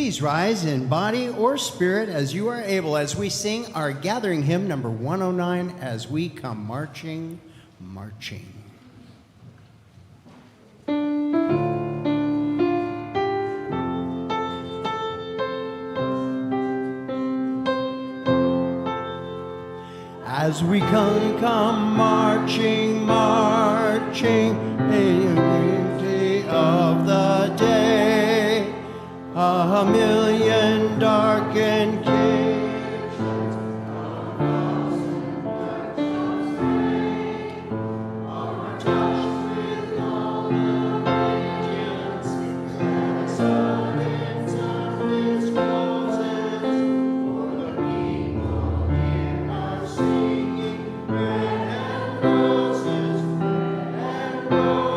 Please rise in body or spirit as you are able as we sing our gathering hymn number 109 as we come marching, marching. As we come marching, marching in unity of the day, a million darkened caves are touched with all the radiance that summons of His roses. For the people here are singing bread and roses, bread and roses.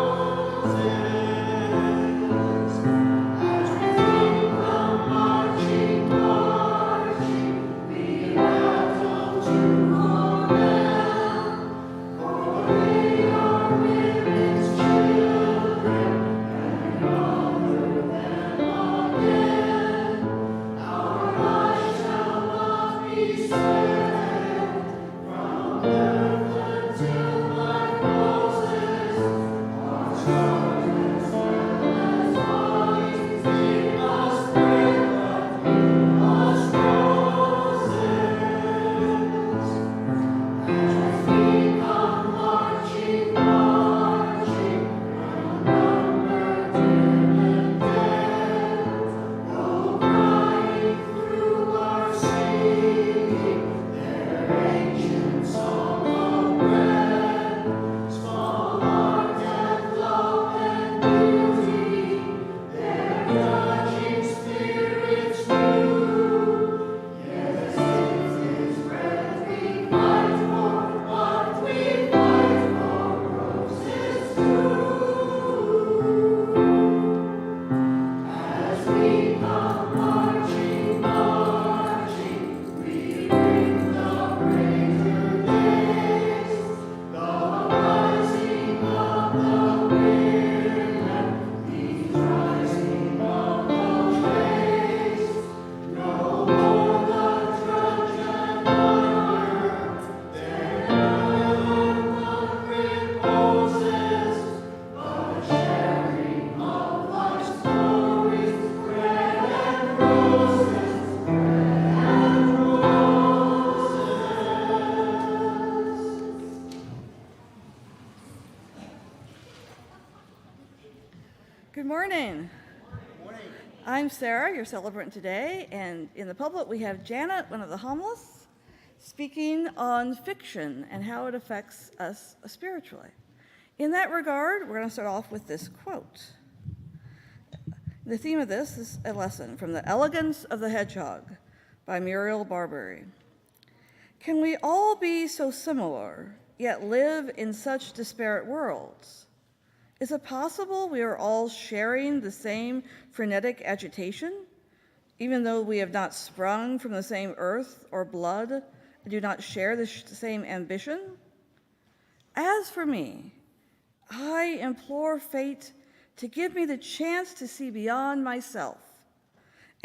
Good morning. I'm Sarah, your celebrant today, and in the pulpit we have Janet, one of the homilists, speaking on fiction and how it affects us spiritually. In that regard, we're going to start off with this quote. The theme of this is a lesson from The Elegance of the Hedgehog by Muriel Barberry. Can we all be so similar, yet live in such disparate worlds? Is it possible we are all sharing the same frenetic agitation, even though we have not sprung from the same earth or blood and do not share the same ambition? As for me, I implore fate to give me the chance to see beyond myself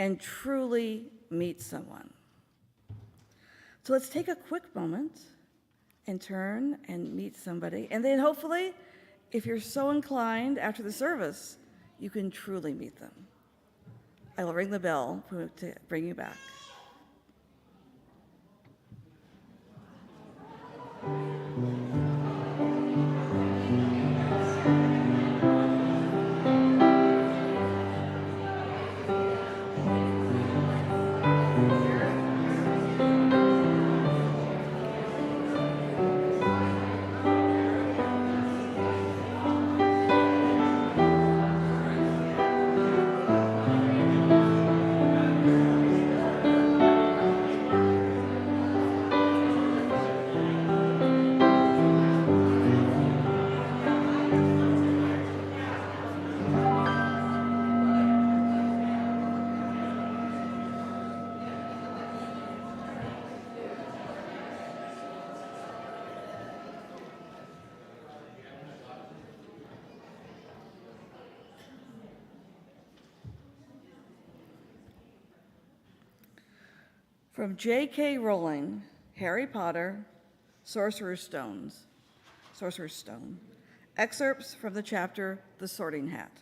and truly meet someone. So let's take a quick moment and turn and meet somebody, and then hopefully, if you're so inclined after the service, you can truly meet them. I will ring the bell to bring you back. From J.K. Rowling, Harry Potter, Sorcerer's Stone. Excerpts from the chapter, The Sorting Hat.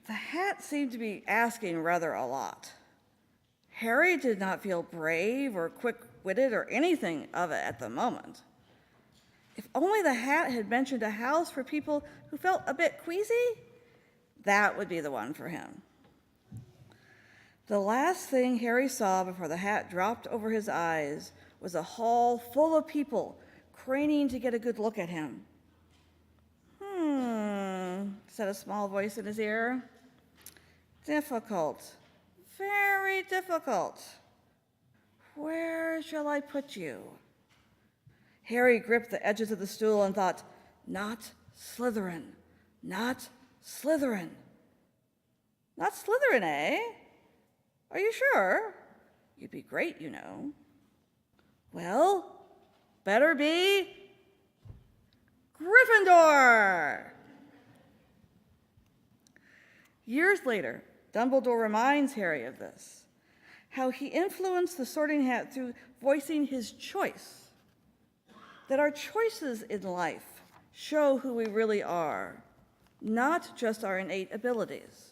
The hat seemed to be asking rather a lot. Harry did not feel brave or quick-witted or anything of it at the moment. If only the hat had mentioned a house for people who felt a bit queasy, that would be the one for him. The last thing Harry saw before the hat dropped over his eyes was a hall full of people craning to get a good look at him. Said a small voice in his ear. Difficult, very difficult. Where shall I put you? Harry gripped the edges of the stool and thought, not Slytherin, not Slytherin. Not Slytherin, eh? Are you sure? You'd be great, you know. Well, better be Gryffindor. Years later, Dumbledore reminds Harry of this, how he influenced the Sorting Hat through voicing his choice, that our choices in life show who we really are, not just our innate abilities.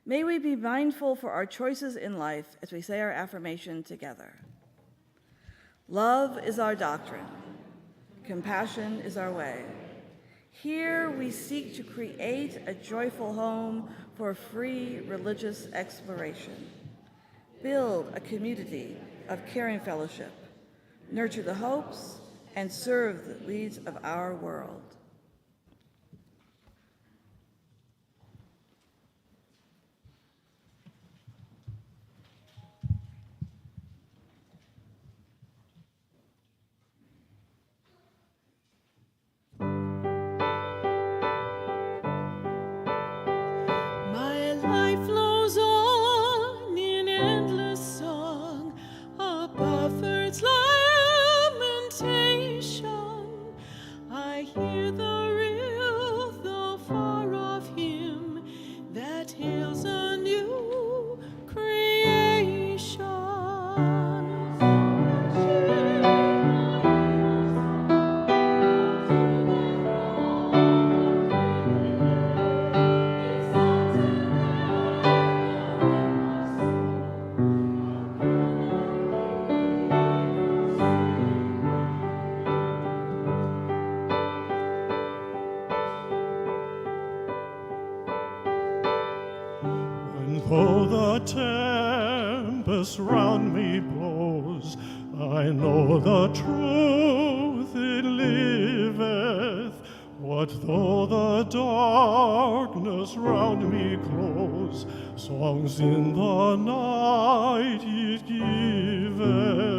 May we be mindful for our choices in life as we say our affirmation together. Love is our doctrine. Compassion is our way. Here we seek to create a joyful home for free religious exploration. Build a community of caring fellowship. Nurture the hopes and serve the needs of our world. Though the tempest round me blows, I know the truth it liveth. What though the darkness round me close, songs in the night it giveth.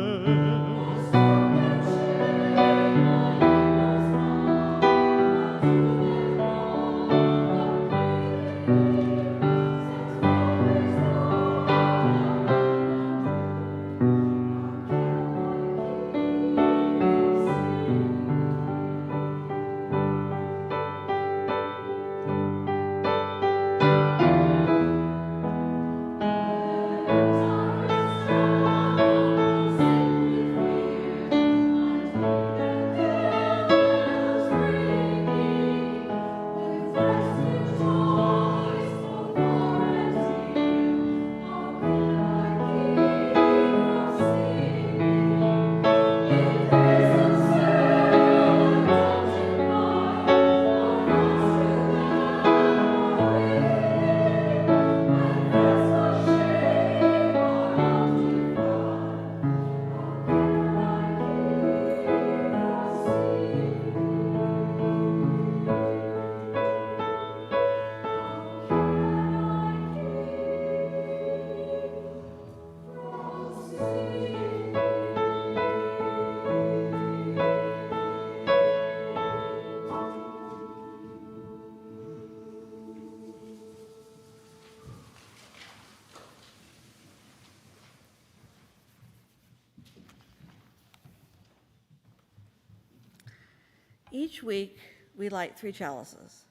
Each week, we light 3 chalices.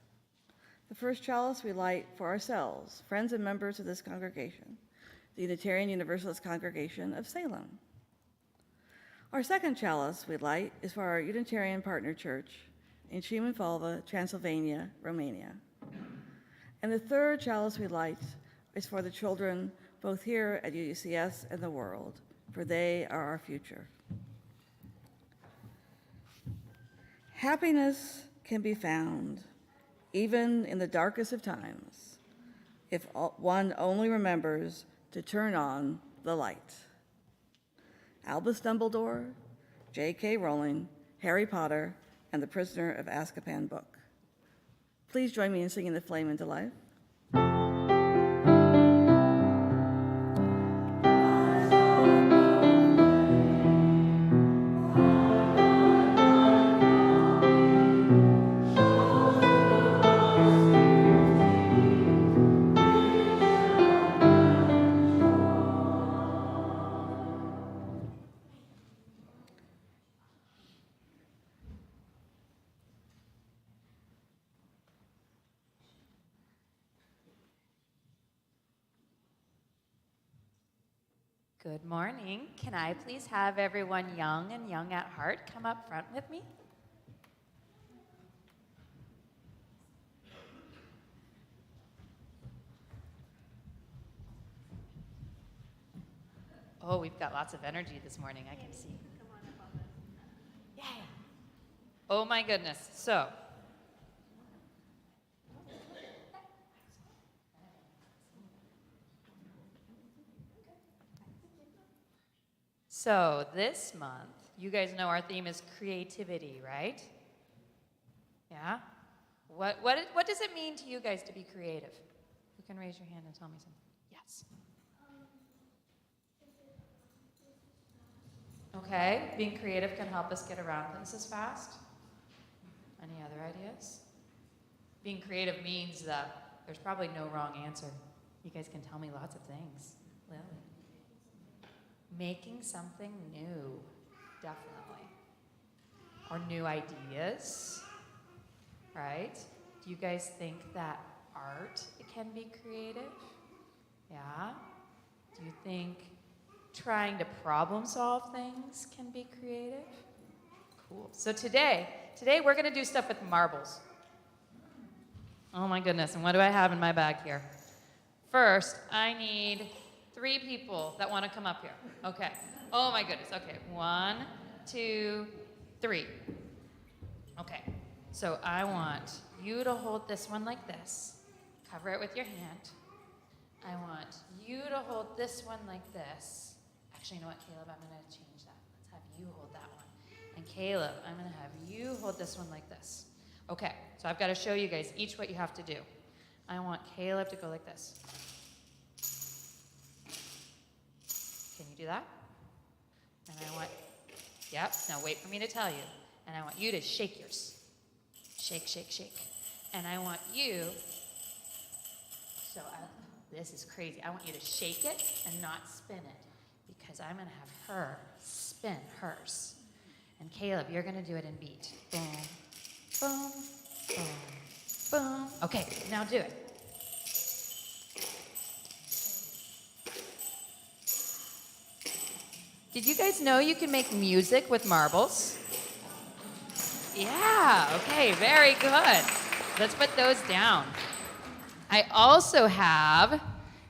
The first chalice we light for ourselves, friends and members of this congregation, the Unitarian Universalist Congregation of Salem. Our second chalice we light is for our Unitarian partner church in Schimanfalva, Transylvania, Romania. And the third chalice we light is for the children both here at UUCS and the world, for they are our future. Happiness can be found even in the darkest of times if one only remembers to turn on the light. Albus Dumbledore, J.K. Rowling, Harry Potter, and the Prisoner of Azkaban book. Please join me in singing The Flame into Life. Good morning. Can I please have everyone young and young at heart come up front with me? Oh, we've got lots of energy this morning, I can see. Yeah. Oh my goodness. So this month, you guys know our theme is creativity, right? Yeah? What does it mean to you guys to be creative? You can raise your hand and tell me something. Yes. Okay, being creative can help us get around places fast. Any other ideas? Being creative means that there's probably no wrong answer. You guys can tell me lots of things. Lily. Making something new, definitely. Or new ideas, right? Do you guys think that art can be creative? Yeah? Do you think trying to problem solve things can be creative? Cool. So today we're going to do stuff with marbles. Oh my goodness, and what do I have in my bag here? First, I need 3 people that want to come up here. Okay. Oh my goodness. Okay. 1, 2, 3. Okay. So I want you to hold this one like this. Cover it with your hand. I want you to hold this one like this. Actually, you know what, Caleb? I'm going to change that. Let's have you hold that one. And Caleb, I'm going to have you hold this one like this. Okay. So I've got to show you guys each what you have to do. I want Caleb to go like this. Can you do that? And I want, yep, now wait for me to tell you. And I want you to shake yours. Shake, shake, shake. And I want you, this is crazy. I want you to shake it and not spin it because I'm going to have her spin hers. And Caleb, you're going to do it in beat. Boom, boom, boom, boom. Okay, now do it. Did you guys know you can make music with marbles? Yeah, okay, very good. Let's put those down. I also have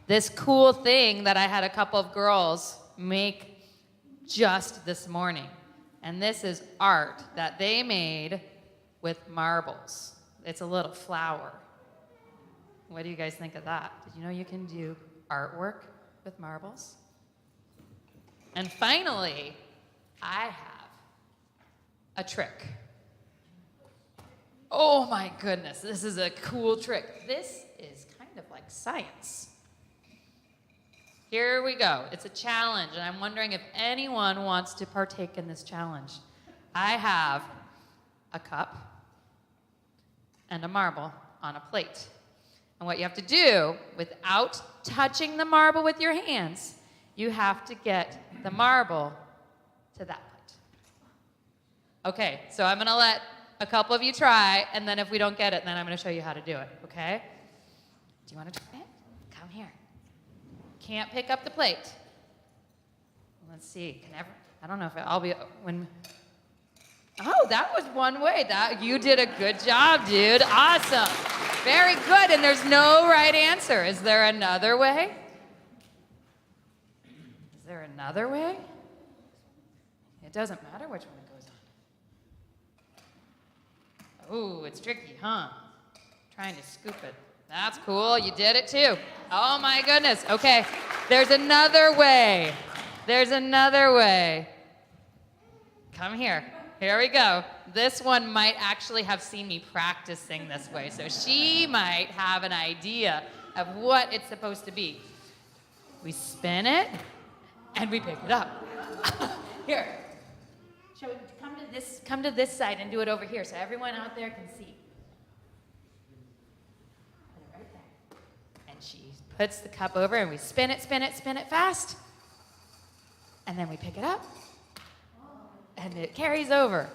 this cool thing that I had a couple of girls make just this morning. And this is art that they made with marbles. It's a little flower. What do you guys think of that? Did you know you can do artwork with marbles? And finally, I have a trick. Oh my goodness, this is a cool trick. This is kind of like science. Here we go. It's a challenge, and I'm wondering if anyone wants to partake in this challenge. I have a cup and a marble on a plate. And what you have to do, without touching the marble with your hands, you have to get the marble to that plate. Okay, so I'm gonna let a couple of you try, and then if we don't get it, then I'm gonna show you how to do it, okay? Do you wanna try it? Come here. can't pick up the plate. Let's see. I don't know if I'll be when. Oh, that was one way. You did a good job, dude. Awesome. Very good. And there's no right answer. Is there another way? Is there another way? It doesn't matter which one it goes on. Oh, it's tricky, huh? Trying to scoop it. That's cool. You did it too. Oh my goodness. Okay. There's another way. There's another way. Come here. Here we go. This one might actually have seen me practicing this way, so she might have an idea of what it's supposed to be. We spin it, and we pick it up. Here. Come to this side and do it over here so everyone out there can see. Put it right there. And she puts the cup over, and we spin it fast. And then we pick it up. And it carries over.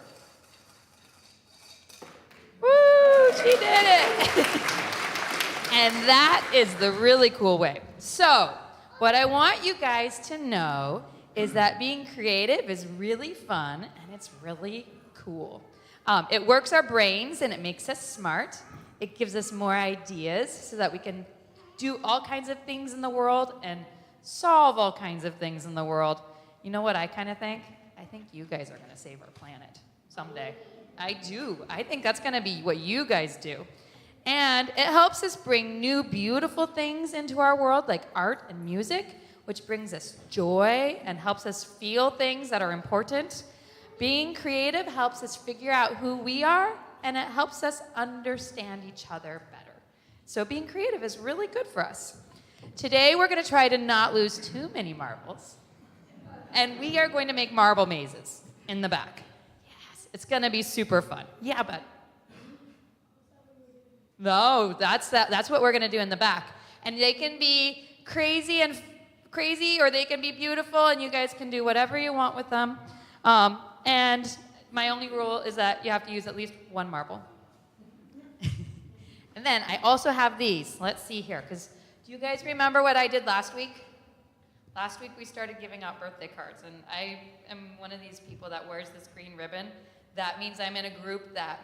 Woo, she did it. And that is the really cool way. So, what I want you guys to know is that being creative is really fun and it's really cool. It works our brains and it makes us smart. It gives us more ideas so that we can do all kinds of things in the world and solve all kinds of things in the world. You know what I kind of think? I think you guys are going to save our planet someday. I do. I think that's going to be what you guys do. And it helps us bring new, beautiful things into our world, like art and music, which brings us joy and helps us feel things that are important. Being creative helps us figure out who we are, and it helps us understand each other better. So being creative is really good for us. Today, we're going to try to not lose too many marbles. And we are going to make marble mazes in the back. Yes, it's going to be super fun. Yeah, but no, that's what we're going to do in the back. And they can be crazy, or they can be beautiful, and you guys can do whatever you want with them. And my only rule is that you have to use at least one marble. And then I also have these. Let's see here, because do you guys remember what I did last week? Last week we started giving out birthday cards, and I am one of these people that wears this green ribbon. That means I'm in a group that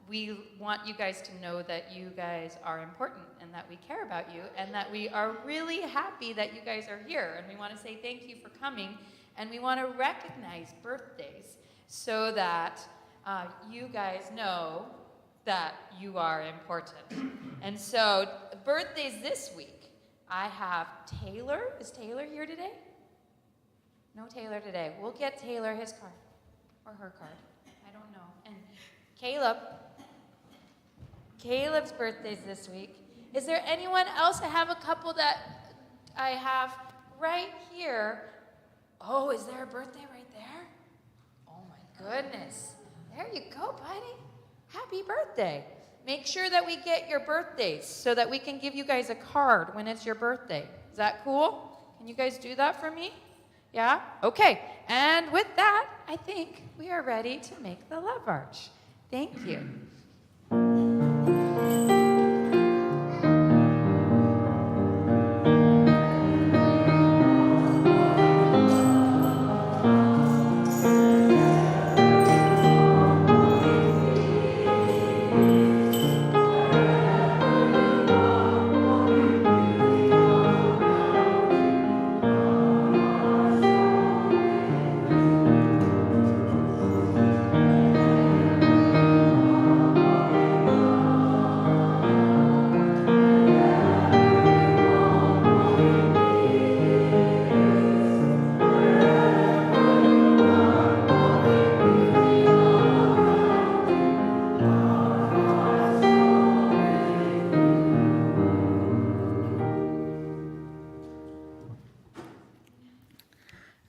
we want you guys to know that you guys are important and that we care about you and that we are really happy that you guys are here. And we want to say thank you for coming, and we want to recognize birthdays so that you guys know that you are important. And so birthdays this week. I have Taylor. Is Taylor here today? No Taylor today. We'll get Taylor his card. Or her card. I don't know. And Caleb. Caleb's birthday's this week. Is there anyone else? I have a couple that I have right here. Oh, is there a birthday right there? Oh my goodness. There you go, buddy. Happy birthday. Make sure that we get your birthdays so that we can give you guys a card when it's your birthday. Is that cool? Can you guys do that for me? Yeah? Okay. And with that, I think we are ready to make the love arch. Thank you.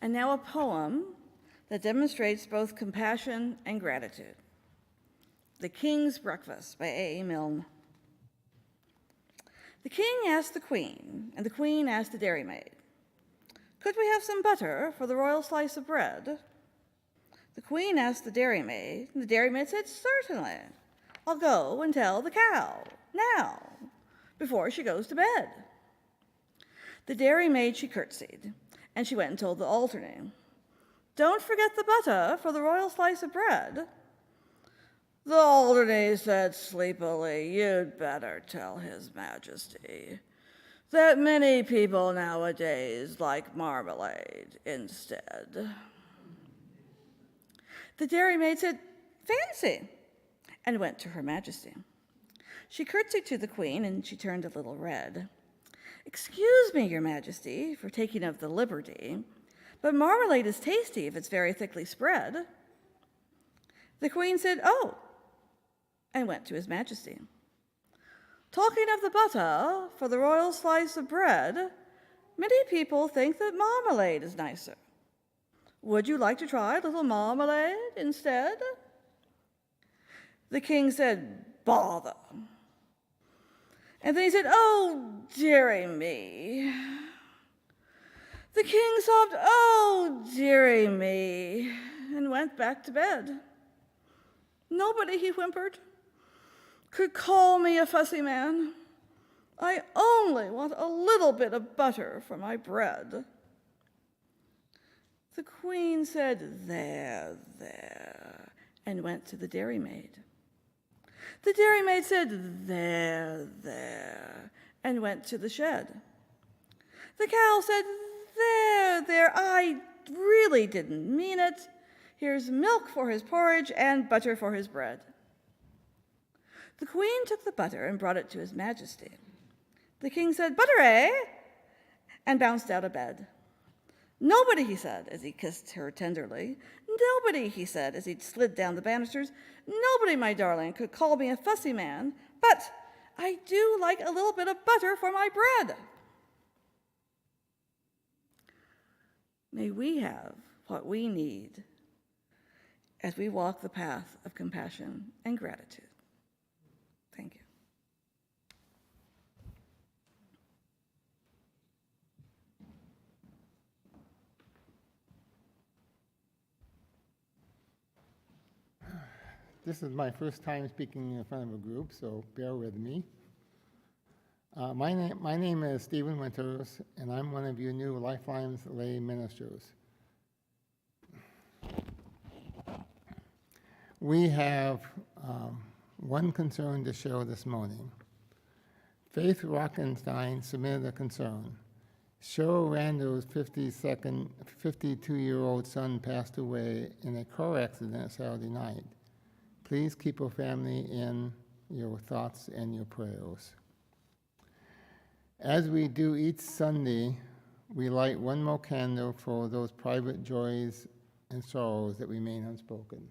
And now a poem that demonstrates both compassion and gratitude. The King's Breakfast by A.A. Milne. The king asked the queen, and the queen asked the dairymaid, "Could we have some butter for the royal slice of bread?" The queen asked the dairymaid, and the dairymaid said, "Certainly. I'll go and tell the cow now, before she goes to bed." The dairymaid, she curtsied, and she went and told the alternate, "Don't forget the butter for the royal slice of bread." The alternate said sleepily, "You'd better tell His Majesty that many people nowadays like marmalade instead." The dairymaid said, "Fancy," and went to Her Majesty. She curtsied to the Queen, and she turned a little red. "Excuse me, Your Majesty, for taking of the liberty, but marmalade is tasty if it's very thickly spread." The Queen said, "Oh," and went to His Majesty. "Talking of the butter for the royal slice of bread, many people think that marmalade is nicer. Would you like to try a little marmalade instead?" The King said, "Bother." And then he said, "Oh, dearie me." The King sobbed, "Oh, dearie me," and went back to bed. "Nobody," he whimpered, "could call me a fussy man. I only want a little bit of butter for my bread." The Queen said, "There, there," and went to the dairymaid. The dairymaid said, "There, there," and went to the shed. The cow said, "There, there, I really didn't mean it. Here's milk for his porridge and butter for his bread." The Queen took the butter and brought it to His Majesty. The King said, "Butter, eh?" and bounced out of bed. "Nobody," he said, as he kissed her tenderly. "Nobody," he said, as he slid down the banisters. "Nobody, my darling, could call me a fussy man, but I do like a little bit of butter for my bread." May we have what we need as we walk the path of compassion and gratitude. Thank you. This is my first time speaking in front of a group, so bear with me. My name is Stephen Winters, and I'm one of your new Lifelines lay ministers. We have one concern to share this morning. Faith Rockenstein submitted a concern. Cheryl Rando's 52-year-old son passed away in a car accident Saturday night. Please keep her family in your thoughts and your prayers. As we do each Sunday, we light one more candle for those private joys and sorrows that remain unspoken.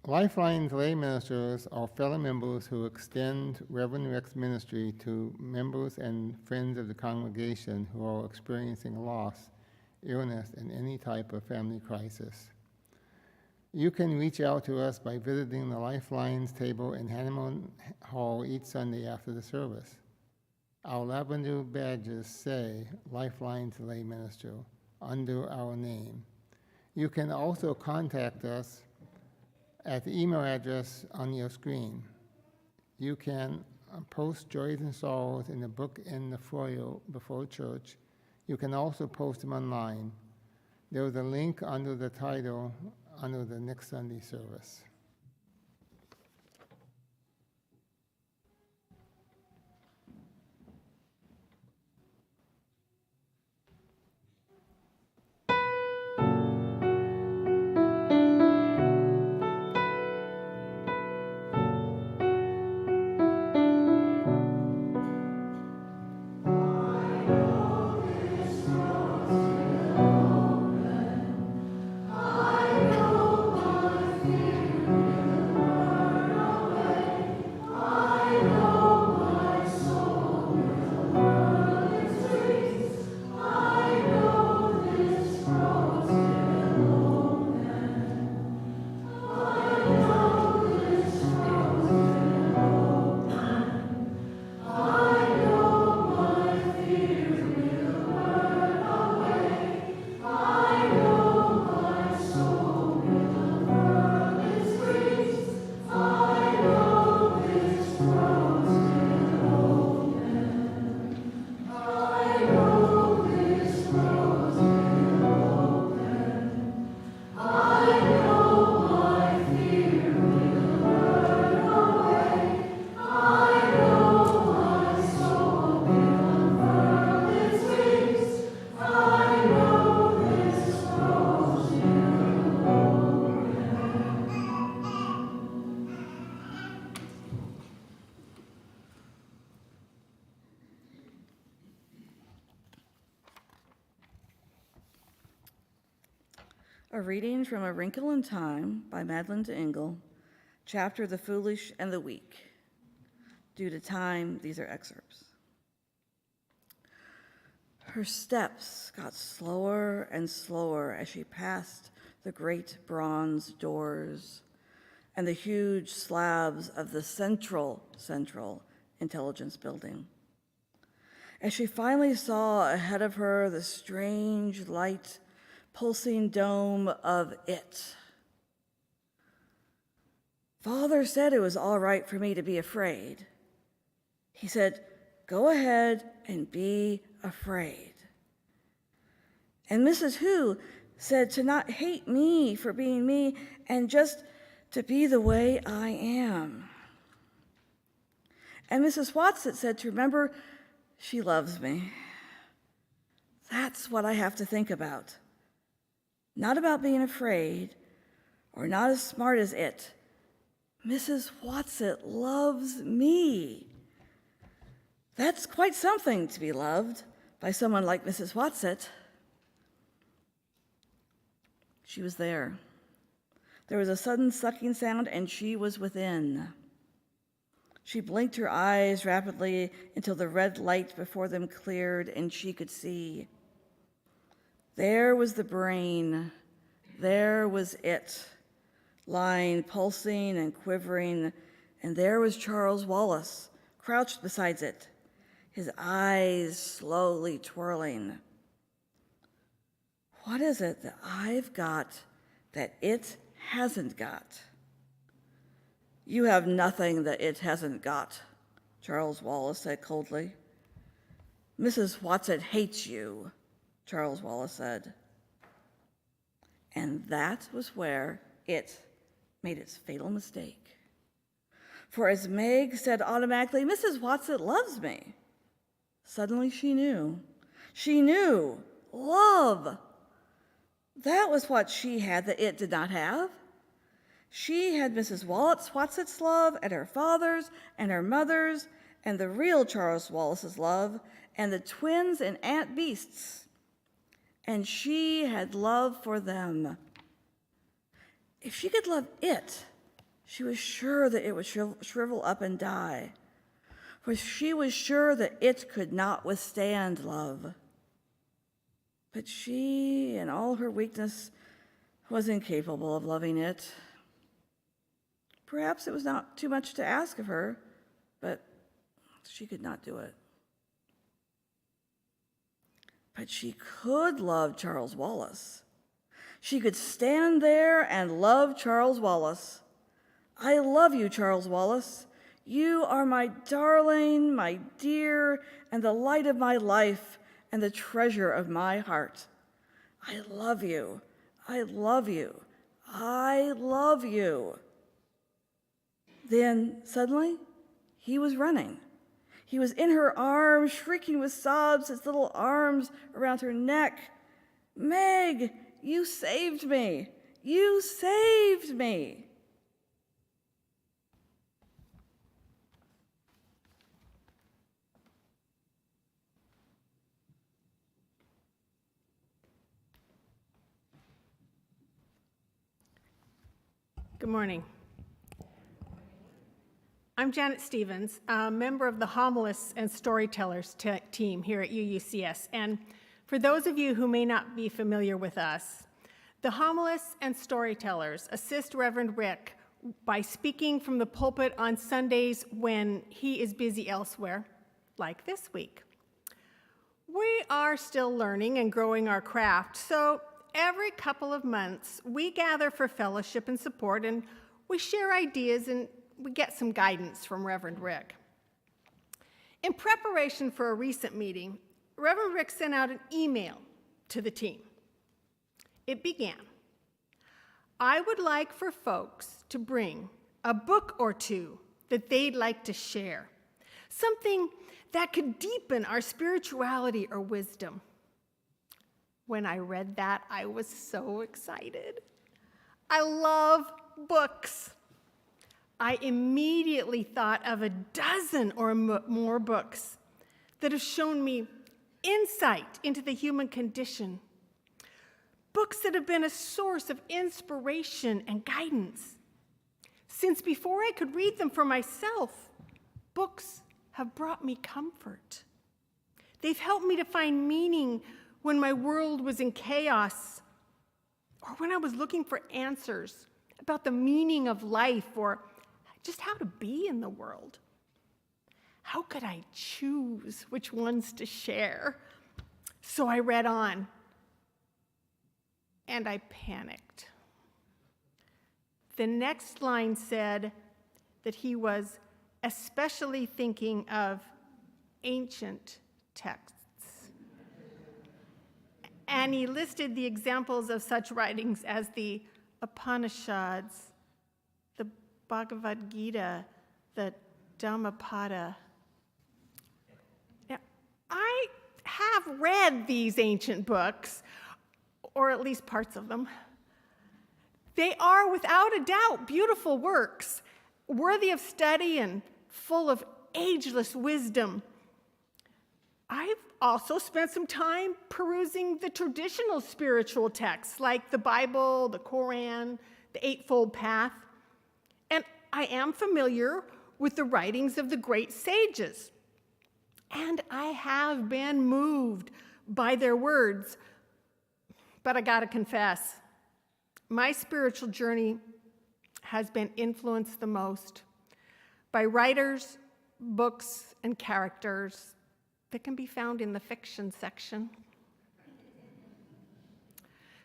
Lifeline's lay ministers are fellow members who extend Reverend Rick's ministry to members and friends of the congregation who are experiencing loss, illness, and any type of family crisis. You can reach out to us by visiting the Lifelines table in Hanneman Hall each Sunday after the service. Our lavender badges say Lifeline's lay minister under our name. You can also contact us at the email address on your screen. You can post joys and sorrows in the book in the foyer before church. You can also post them online. There is a link under the title under the next Sunday service. A reading from A Wrinkle in Time by Madeline D'Engle, chapter The Foolish and the Weak. Due to time, these are excerpts. Her steps got slower and slower as she passed the great bronze doors and the huge slabs of the Central Intelligence Building. As she finally saw ahead of her the strange light pulsing dome of it. Father said it was all right for me to be afraid. He said, go ahead and be afraid. And Mrs. Hu said to not hate me for being me and just to be the way I am. And Mrs. Watson said to remember she loves me. That's what I have to think about. Not about being afraid or not as smart as it. Mrs. Watson loves me. That's quite something to be loved by someone like Mrs. Watson. She was there. There was a sudden sucking sound, and she was within. She blinked her eyes rapidly until the red light before them cleared and she could see. There was the brain. There was it, lying, pulsing and quivering, and there was Charles Wallace, crouched beside it, his eyes slowly twirling. What is it that I've got that it hasn't got? You have nothing that it hasn't got, Charles Wallace said coldly. Mrs. Watson hates you, Charles Wallace said. And that was where it made its fatal mistake. For as Meg said automatically, Mrs. Watson loves me. Suddenly she knew. She knew love. That was what she had that it did not have. She had Mrs. Watson's love and her father's and her mother's and the real Charles Wallace's love and the twins and Aunt Beast's. And she had love for them. If she could love it, she was sure that it would shrivel up and die. For she was sure that it could not withstand love. But she, in all her weakness, was incapable of loving it. Perhaps it was not too much to ask of her, but she could not do it. But she could love Charles Wallace. She could stand there and love Charles Wallace. I love you, Charles Wallace. You are my darling, my dear, and the light of my life and the treasure of my heart. I love you. I love you. I love you. Then, suddenly, he was running. He was in her arms, shrieking with sobs, his little arms around her neck. Meg, you saved me. You saved me. Good morning. I'm Janet Stevens, a member of the Homilists and Storytellers team here at UUCS. And for those of you who may not be familiar with us, the Homilists and Storytellers assist Reverend Rick by speaking from the pulpit on Sundays when he is busy elsewhere, like this week. We are still learning and growing our craft, so every couple of months we gather for fellowship and support, and we share ideas and we get some guidance from Reverend Rick. In preparation for a recent meeting, Reverend Rick sent out an email to the team. It began, I would like for folks to bring a book or two that they'd like to share, something that could deepen our spirituality or wisdom. When I read that, I was so excited. I love books. I immediately thought of a dozen or more books that have shown me insight into the human condition, books that have been a source of inspiration and guidance. Since before I could read them for myself, books have brought me comfort. They've helped me to find meaning when my world was in chaos, or when I was looking for answers about the meaning of life or just how to be in the world. How could I choose which ones to share? So I read on, and I panicked. The next line said that he was especially thinking of ancient texts. And he listed the examples of such writings as the Upanishads, the Bhagavad Gita, the Dhammapada. Now, I have read these ancient books, or at least parts of them. They are, without a doubt, beautiful works, worthy of study and full of ageless wisdom. I've also spent some time perusing the traditional spiritual texts like the Bible, the Quran, the Eightfold Path, and I am familiar with the writings of the great sages. And I have been moved by their words. But I gotta confess, my spiritual journey has been influenced the most by writers, books, and characters that can be found in the fiction section.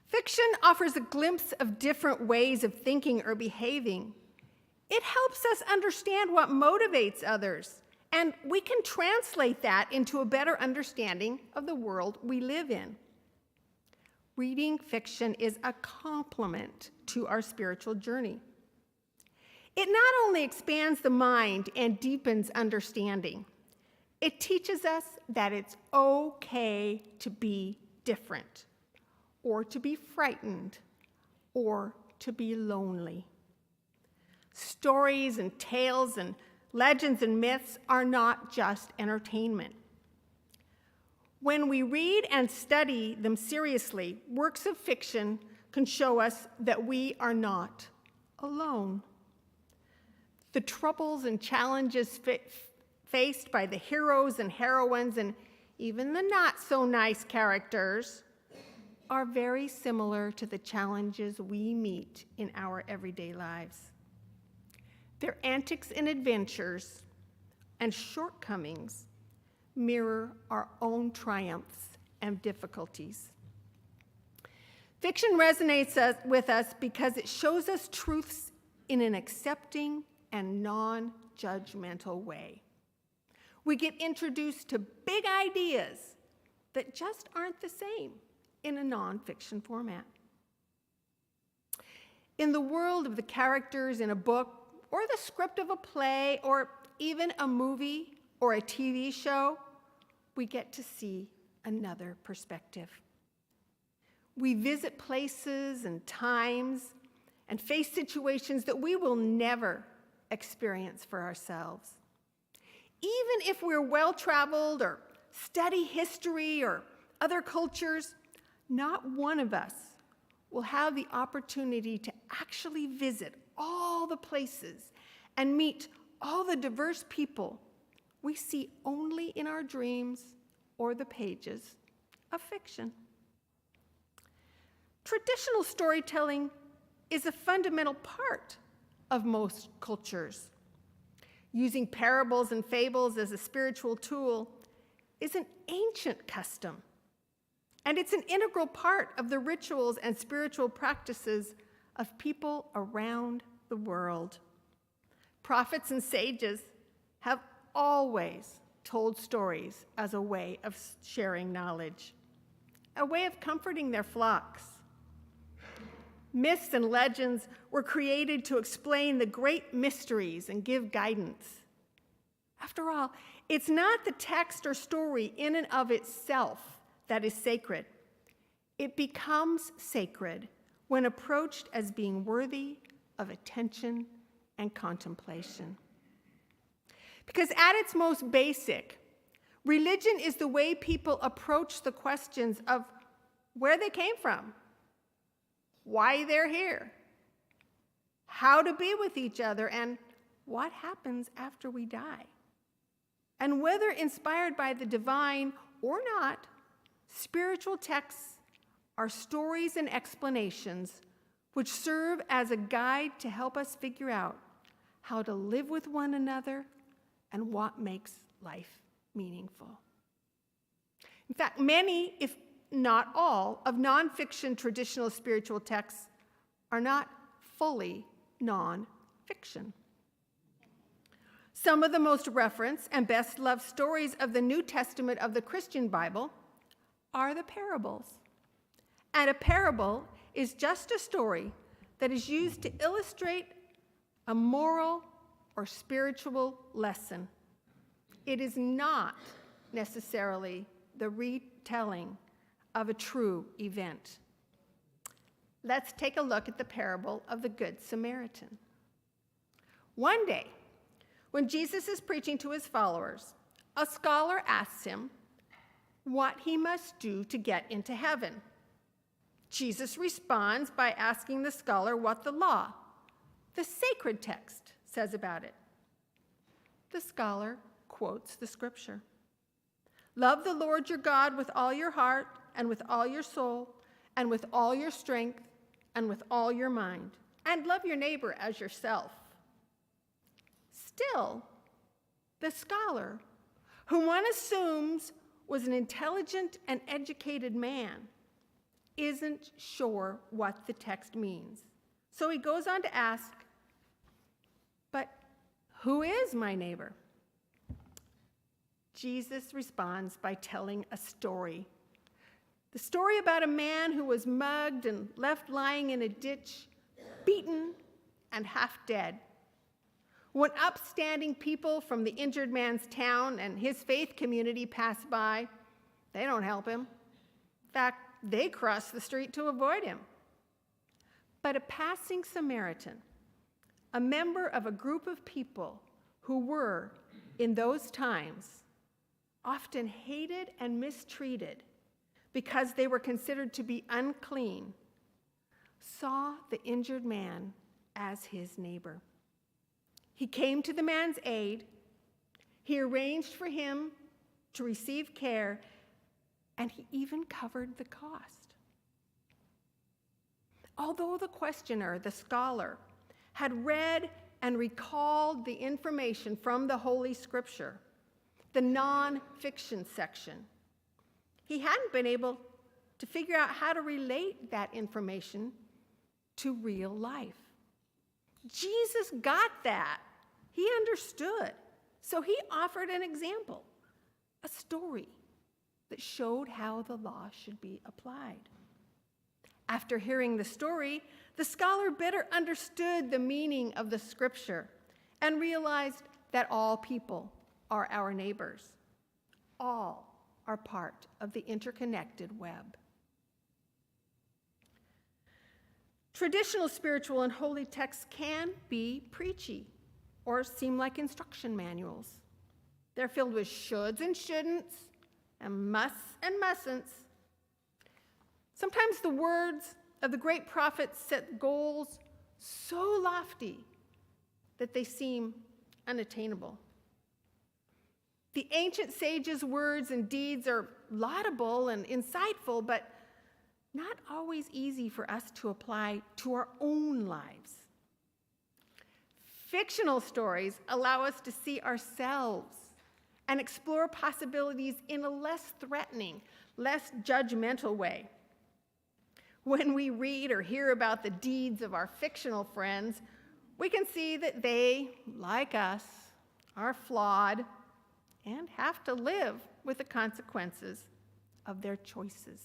Fiction offers a glimpse of different ways of thinking or behaving. It helps us understand what motivates others, and we can translate that into a better understanding of the world we live in. Reading fiction is a complement to our spiritual journey. It not only expands the mind and deepens understanding, it teaches us that it's okay to be different, or to be frightened, or to be lonely. Stories and tales and legends and myths are not just entertainment. When we read and study them seriously, works of fiction can show us that we are not alone. The troubles and challenges faced by the heroes and heroines and even the not-so-nice characters are very similar to the challenges we meet in our everyday lives. Their antics and adventures and shortcomings mirror our own triumphs and difficulties. Fiction resonates with us because it shows us truths in an accepting and non-judgmental way. We get introduced to big ideas that just aren't the same in a nonfiction format. In the world of the characters in a book, or the script of a play, or even a movie or a TV show, we get to see another perspective. We visit places and times and face situations that we will never experience for ourselves. Even if we're well-traveled or study history or other cultures, not one of us will have the opportunity to actually visit all the places and meet all the diverse people we see only in our dreams or the pages of fiction. Traditional storytelling is a fundamental part of most cultures. Using parables and fables as a spiritual tool is an ancient custom, and it's an integral part of the rituals and spiritual practices of people around the world. Prophets and sages have always told stories as a way of sharing knowledge, a way of comforting their flocks. Myths and legends were created to explain the great mysteries and give guidance. After all, it's not the text or story in and of itself that is sacred. It becomes sacred when approached as being worthy of attention and contemplation. Because at its most basic, religion is the way people approach the questions of where they came from why they're here, how to be with each other, and what happens after we die. And whether inspired by the divine or not, spiritual texts are stories and explanations which serve as a guide to help us figure out how to live with one another and what makes life meaningful. In fact, many, if not all, of nonfiction traditional spiritual texts are not fully nonfiction. Some of the most referenced and best loved stories of the New Testament of the Christian Bible are the parables. And a parable is just a story that is used to illustrate a moral or spiritual lesson. It is not necessarily the retelling of a true event. Let's take a look at the parable of the Good Samaritan. One day, when Jesus is preaching to his followers, a scholar asks him what he must do to get into heaven. Jesus responds by asking the scholar what the law, the sacred text, says about it. The scholar quotes the scripture. Love the Lord your God with all your heart and with all your soul and with all your strength and with all your mind, and love your neighbor as yourself. Still, the scholar, whom one assumes was an intelligent and educated man, isn't sure what the text means. So he goes on to ask, but who is my neighbor? Jesus responds by telling a story. The story about a man who was mugged and left lying in a ditch, beaten and half dead. When upstanding people from the injured man's town and his faith community pass by, they don't help him. In fact, they cross the street to avoid him. But a passing Samaritan, a member of a group of people who were, in those times, often hated and mistreated because they were considered to be unclean, saw the injured man as his neighbor. He came to the man's aid. He arranged for him to receive care, and he even covered the cost. Although the questioner, the scholar, had read and recalled the information from the Holy Scripture, the non-fiction section, he hadn't been able to figure out how to relate that information to real life. Jesus got that. He understood. So he offered an example, a story that showed how the law should be applied. After hearing the story, the scholar better understood the meaning of the scripture and realized that all people are our neighbors. All are part of the interconnected web. Traditional spiritual and holy texts can be preachy or seem like instruction manuals. They're filled with shoulds and shouldn'ts and musts and mustn'ts. Sometimes the words of the great prophets set goals so lofty that they seem unattainable. The ancient sages' words and deeds are laudable and insightful, but not always easy for us to apply to our own lives. Fictional stories allow us to see ourselves and explore possibilities in a less threatening, less judgmental way. When we read or hear about the deeds of our fictional friends, we can see that they, like us, are flawed and have to live with the consequences of their choices.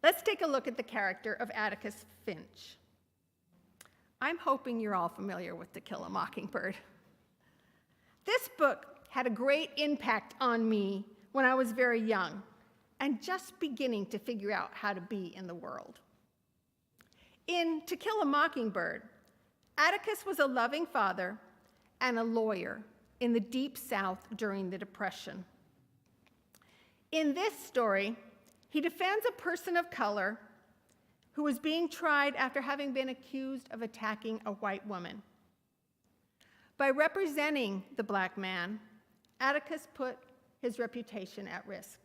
Let's take a look at the character of Atticus Finch. I'm hoping you're all familiar with To Kill a Mockingbird. This book had a great impact on me when I was very young and just beginning to figure out how to be in the world. In To Kill a Mockingbird, Atticus was a loving father and a lawyer in the Deep South during the Depression. In this story, he defends a person of color who was being tried after having been accused of attacking a white woman. By representing the black man, Atticus put his reputation at risk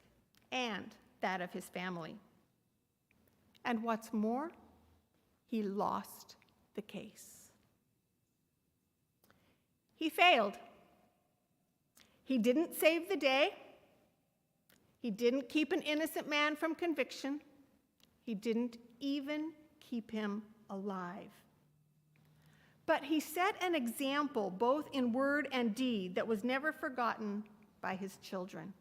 and that of his family. And what's more, he lost the case. He failed. He didn't save the day. He didn't keep an innocent man from conviction. He didn't even keep him alive. But he set an example, both in word and deed, that was never forgotten by his children.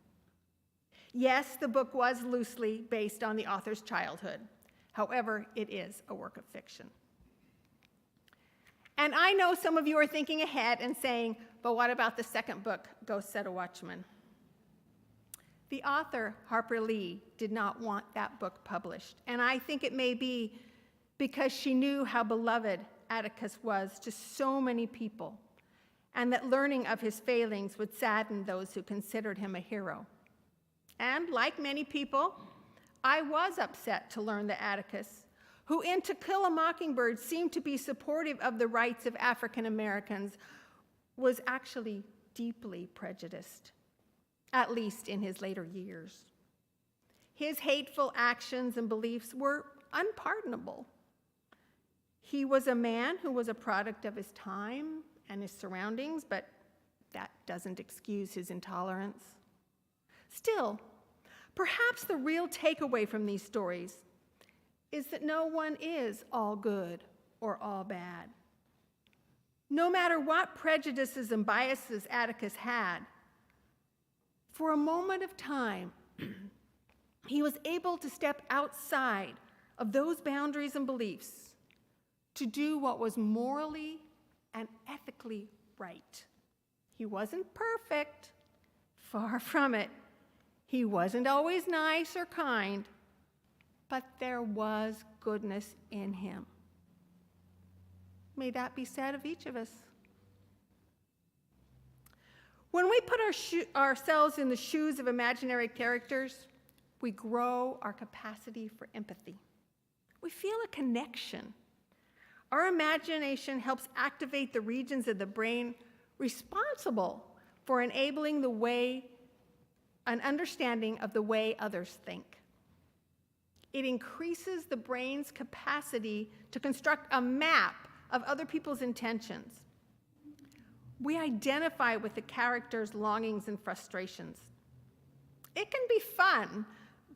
Yes, the book was loosely based on the author's childhood. However, it is a work of fiction. And I know some of you are thinking ahead and saying, but what about the second book, Go Set a Watchman? The author, Harper Lee, did not want that book published. And I think it may be because she knew how beloved Atticus was to so many people, and that learning of his failings would sadden those who considered him a hero. And like many people, I was upset to learn that Atticus, who in To Kill a Mockingbird seemed to be supportive of the rights of African Americans, was actually deeply prejudiced, at least in his later years. His hateful actions and beliefs were unpardonable. He was a man who was a product of his time and his surroundings, but that doesn't excuse his intolerance. Still, perhaps the real takeaway from these stories is that no one is all good or all bad. No matter what prejudices and biases Atticus had, for a moment of time, he was able to step outside of those boundaries and beliefs to do what was morally and ethically right. He wasn't perfect, far from it. He wasn't always nice or kind, but there was goodness in him. May that be said of each of us. When we put ourselves in the shoes of imaginary characters, we grow our capacity for empathy. We feel a connection. Our imagination helps activate the regions of the brain responsible for enabling an understanding of the way others think. It increases the brain's capacity to construct a map of other people's intentions. We identify with the characters' longings and frustrations. It can be fun,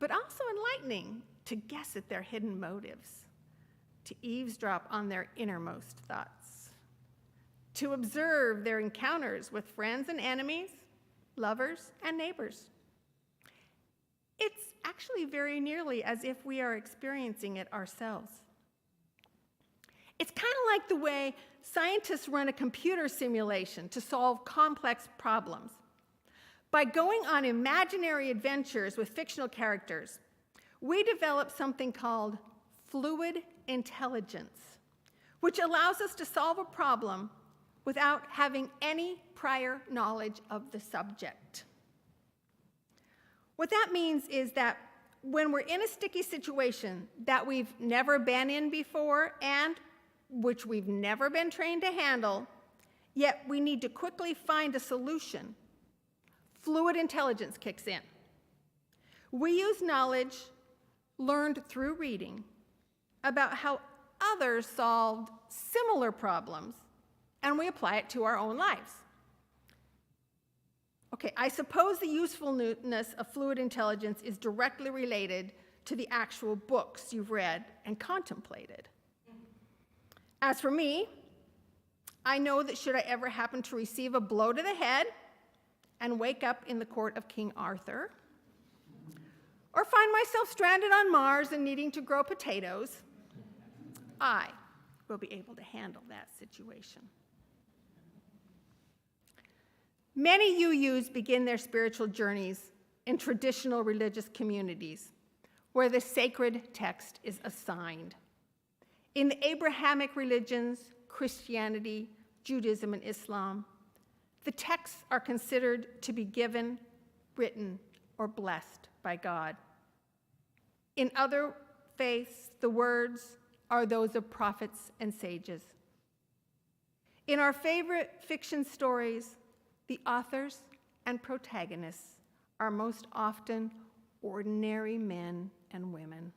but also enlightening to guess at their hidden motives, to eavesdrop on their innermost thoughts, to observe their encounters with friends and enemies, lovers and neighbors. It's actually very nearly as if we are experiencing it ourselves. It's kind of like the way scientists run a computer simulation to solve complex problems. By going on imaginary adventures with fictional characters, we develop something called fluid intelligence, which allows us to solve a problem without having any prior knowledge of the subject. What that means is that when we're in a sticky situation that we've never been in before and which we've never been trained to handle, yet we need to quickly find a solution, fluid intelligence kicks in. We use knowledge learned through reading about how others solved similar problems, and we apply it to our own lives. Okay, I suppose the usefulness of fluid intelligence is directly related to the actual books you've read and contemplated. As for me, I know that should I ever happen to receive a blow to the head and wake up in the court of King Arthur, or find myself stranded on Mars and needing to grow potatoes, I will be able to handle that situation. Many UUs begin their spiritual journeys in traditional religious communities where the sacred text is assigned. In the Abrahamic religions, Christianity, Judaism, and Islam, the texts are considered to be given, written, or blessed by God. In other faiths, the words are those of prophets and sages. In our favorite fiction stories, the authors and protagonists are most often ordinary men and women.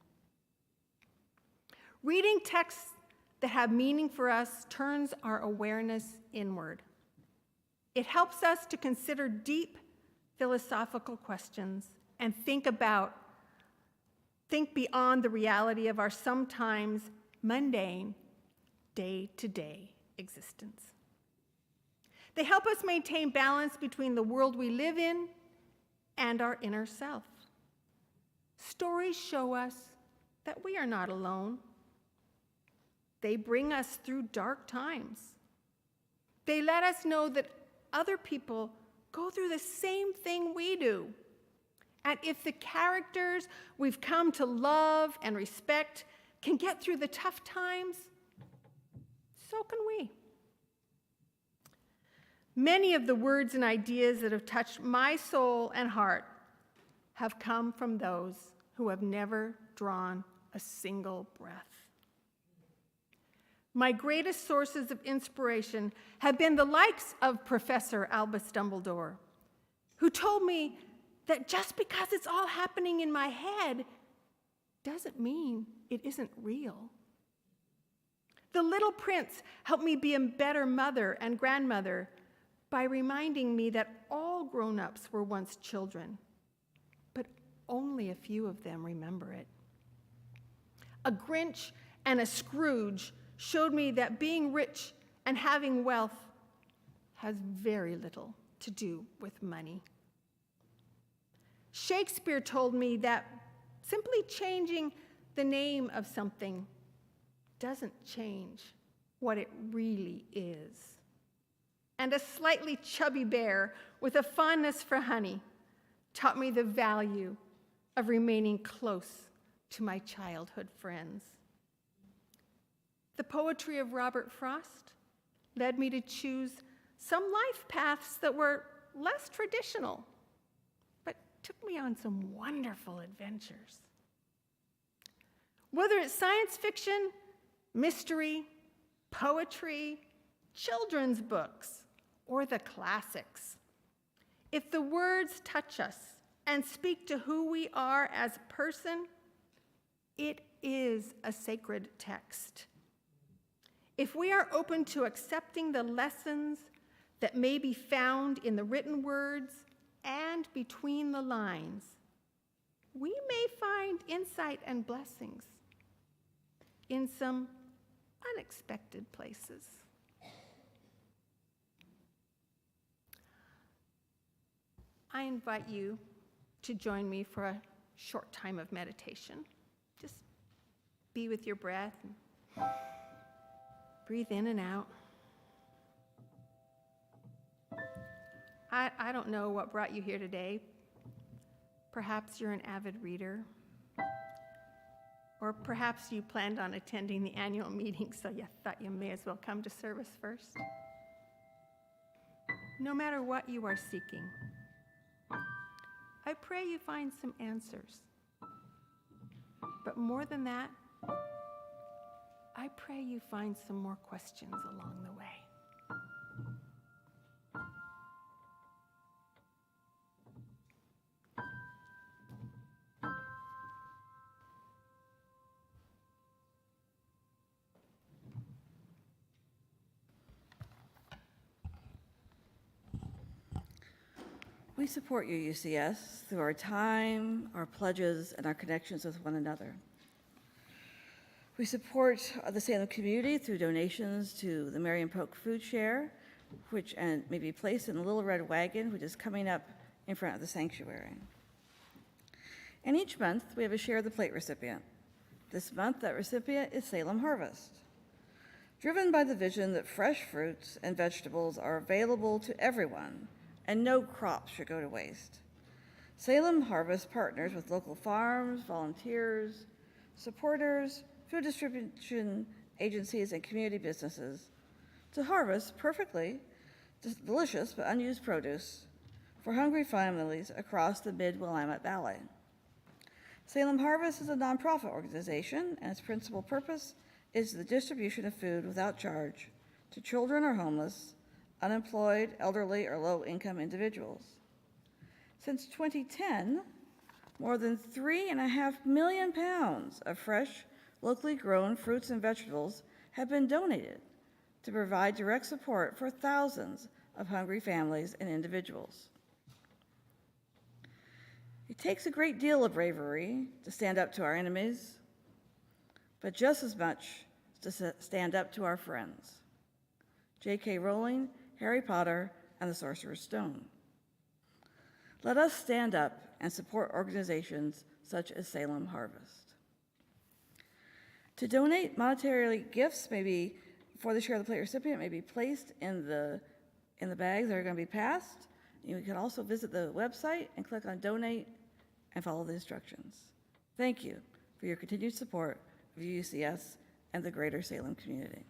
Reading texts that have meaning for us turns our awareness inward. It helps us to consider deep philosophical questions and think beyond the reality of our sometimes mundane, day-to-day existence. They help us maintain balance between the world we live in and our inner self. Stories show us that we are not alone. They bring us through dark times. They let us know that other people go through the same thing we do. And if the characters we've come to love and respect can get through the tough times, so can we. Many of the words and ideas that have touched my soul and heart have come from those who have never drawn a single breath. My greatest sources of inspiration have been the likes of Professor Albus Dumbledore, who told me that just because it's all happening in my head doesn't mean it isn't real. The Little Prince helped me be a better mother and grandmother by reminding me that all grown-ups were once children, but only a few of them remember it. A Grinch and a Scrooge showed me that being rich and having wealth has very little to do with money. Shakespeare told me that simply changing the name of something doesn't change what it really is. And a slightly chubby bear with a fondness for honey taught me the value of remaining close to my childhood friends. The poetry of Robert Frost led me to choose some life paths that were less traditional, but took me on some wonderful adventures. Whether it's science fiction, mystery, poetry, children's books, or the classics, if the words touch us and speak to who we are as a person, it is a sacred text. If we are open to accepting the lessons that may be found in the written words and between the lines, we may find insight and blessings in some unexpected places. I invite you to join me for a short time of meditation. Just be with your breath and breathe in and out. I don't know what brought you here today. Perhaps you're an avid reader. Or perhaps you planned on attending the annual meeting, so you thought you may as well come to service first. No matter what you are seeking, I pray you find some answers. But more than that, I pray you find some more questions along the way. We support UUCS through our time, our pledges, and our connections with one another. We support the Salem community through donations to the Marion Polk Food Share, which may be placed in the Little Red Wagon, which is coming up in front of the sanctuary. And each month, we have a Share the Plate recipient. This month, that recipient is Salem Harvest. Driven by the vision that fresh fruits and vegetables are available to everyone, and no crop should go to waste, Salem Harvest partners with local farms, volunteers, supporters, food distribution agencies, and community businesses to harvest perfectly delicious but unused produce for hungry families across the Mid-Willamette Valley. Salem Harvest is a nonprofit organization, and its principal purpose is the distribution of food without charge to children or homeless, unemployed, elderly, or low-income individuals. Since 2010, more than 3.5 million pounds of fresh, locally grown fruits and vegetables have been donated to provide direct support for thousands of hungry families and individuals. It takes a great deal of bravery to stand up to our enemies, but just as much to stand up to our friends. J.K. Rowling, Harry Potter, and the Sorcerer's Stone. Let us stand up and support organizations such as Salem Harvest. To donate, monetary gifts for the Share the Plate recipient may be placed in the bags that are going to be passed. You can also visit the website and click on Donate and follow the instructions. Thank you for your continued support of UUCS and the greater Salem community.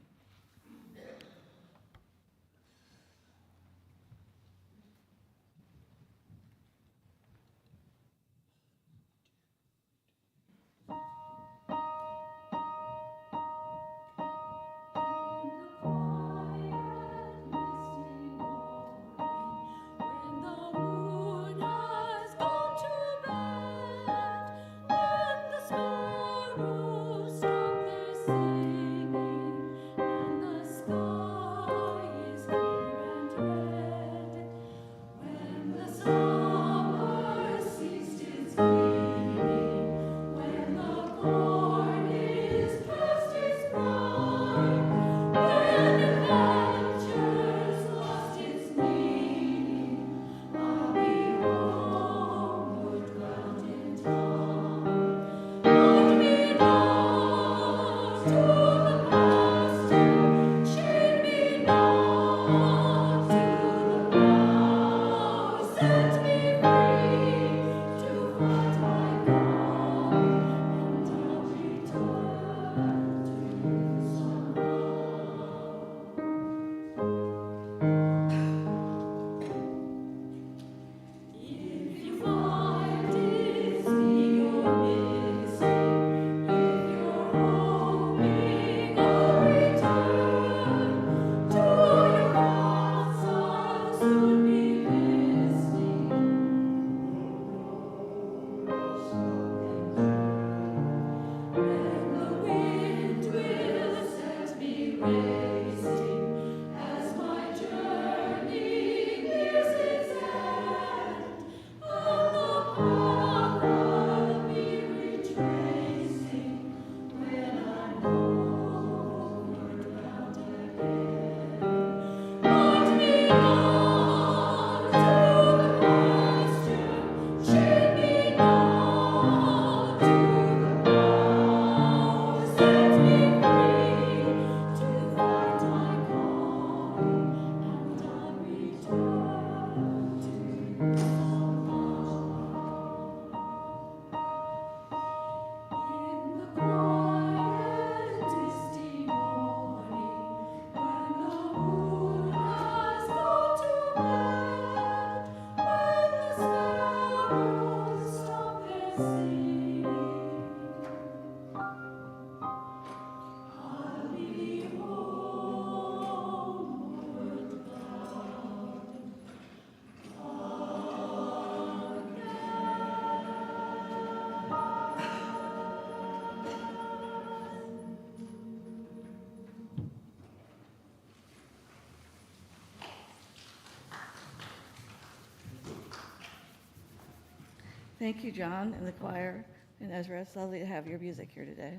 Thank you, John, and the choir, and Ezra. It's lovely to have your music here today.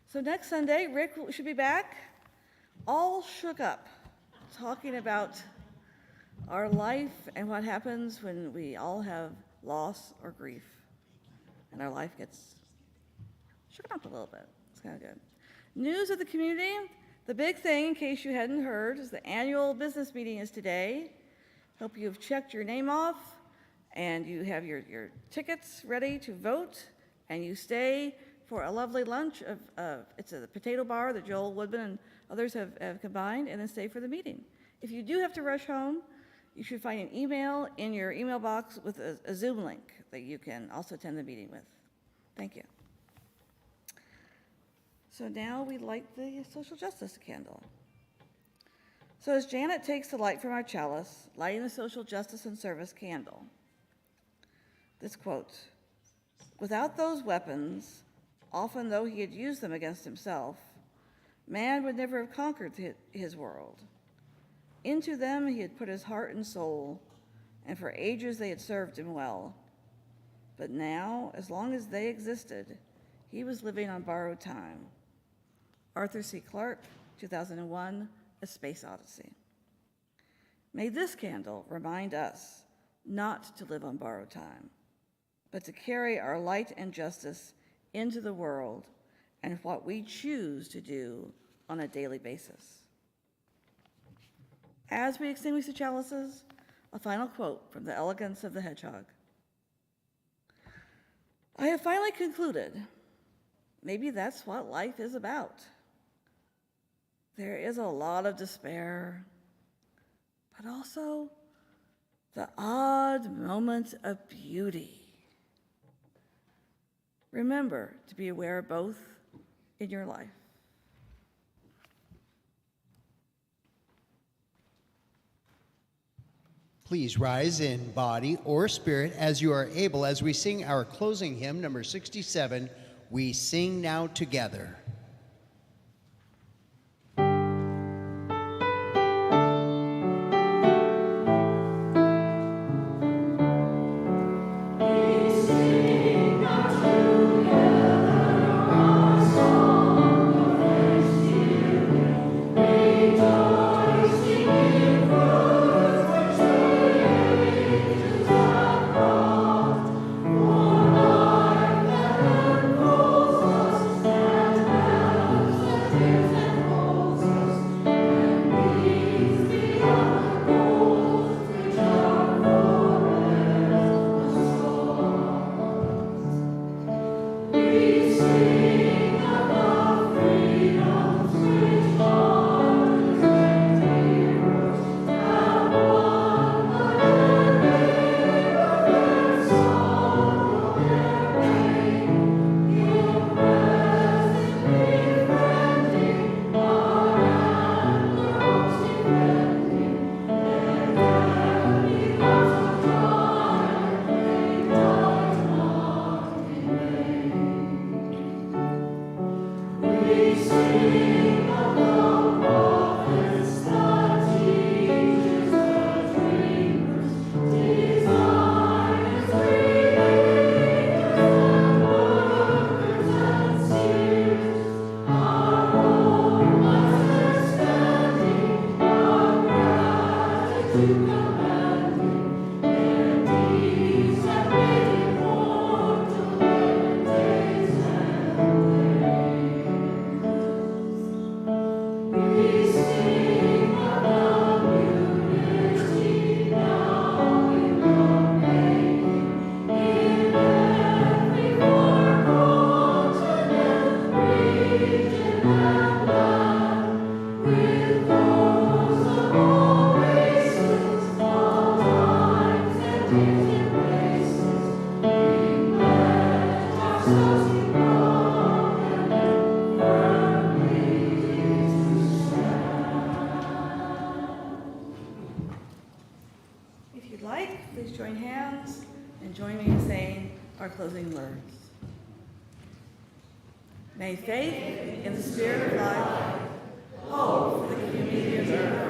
So next Sunday, Rick should be back, all shook up, talking about our life and what happens when we all have loss or grief, and our life gets shook up a little bit. It's kind of good. News of the community. The big thing, in case you hadn't heard, is the annual business meeting is today. Hope you've checked your name off and you have your tickets ready to vote, and you stay for a lovely lunch. It's a potato bar that Joel Woodman and others have combined, and then stay for the meeting. If you do have to rush home, You should find an email in your email box with a Zoom link that you can also attend the meeting with. Thank you. So now we'd light the social justice candle. So as Janet takes the light from our chalice, lighting the social justice and service candle, this quote, "Without those weapons, often though he had used them against himself, man would never have conquered his world. Into them he had put his heart and soul, and for ages they had served him well. But now, as long as they existed, he was living on borrowed time." Arthur C. Clarke, 2001, A Space Odyssey. May this candle remind us not to live on borrowed time, but to carry our light and justice into the world and what we choose to do on a daily basis. As we extinguish the chalices, a final quote from The Elegance of the Hedgehog. "I have finally concluded, maybe that's what life is about. There is a lot of despair, but also the odd moment of beauty. Remember to be aware of both in your life." Please rise in body or spirit as you are able as we sing our closing hymn, number 67, "We Sing Now Together." Please join hands and join me in saying our closing words. May faith in the spirit of life, hope for the community of earth,